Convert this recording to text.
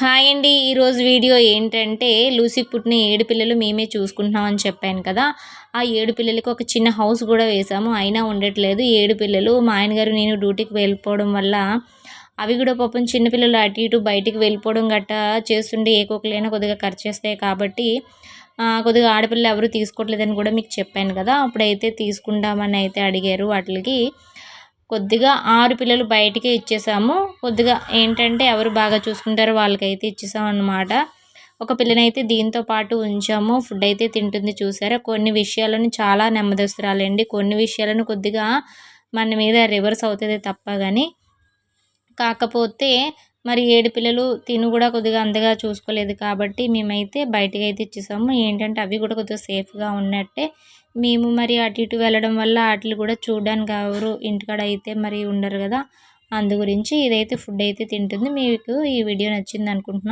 Hi అండి. ఈరోజు video ఏంటంటే లూసీకి పుట్టిన 7 పిల్లలు మేమే చూసుకుంటున్నాం అని చెప్పాను కదా! ఆ 7 పిల్లలకి ఒక చిన్న హౌస్ గూడా వేసాము. అయినా ఉండట్లేదు. 7 పిల్లలు మా ఆయన గారు నేను డ్యూటీకి వెళ్ళిపోవడం వల్ల అవి గూడా పాపం చిన్న పిల్లలు అటు ఇటు బయటికి వెళ్ళిపోవడం గట్టా చేస్తుంటే ఏ కుక్కలైనా కొద్దిగా కరిచేస్తాయి కాబట్టి కొద్దిగా ఆడపిల్లలు ఎవరు తీసుకోవట్లేదని కూడా మీకు చెప్పాను కదా! అప్పుడైతే తీసుకుంటామని అయితే అడిగారు. వాటిలకి కొద్దిగా 6 పిల్లలు బయటికే ఇచ్చేసాము. కొద్దిగా ఏంటంటే ఎవరు బాగా చూసుకుంటారో వాళ్ళకైతే ఇచ్చేసామన్నమాట. ఒక పిల్లనైతే దీంతో పాటు ఉంచాము. ఫుడ్ అయితే తింటుంది చూసారా. కొన్ని విషయాలను చాలా నెమ్మదస్తురాలండి. కొన్ని విషయాలను కొద్దిగా మన మీద రివర్స్ అవుతదే తప్ప గాని, కాకపోతే మరి 7 పిల్లలు తిను గూడా కొద్దిగా అంతగా చూసుకోలేదు కాబట్టి మేమైతే బయటకైతే ఇచ్చేసాము. ఏంటంటే అవి కూడా కొద్దిగా సేఫ్‌గా ఉన్నట్టే. మేము మరి అటు ఇటు వెళ్ళడం వల్ల ఆటిని కూడా చూడడానికి ఎవరు ఇంటికాడ అయితే మరి ఉండరు గదా! అందు గురించి ఇదైతే ఫుడ్ అయితే తింటుంది. మీకు ఈ వీడియో నచ్చిందనుకుంటున్నా.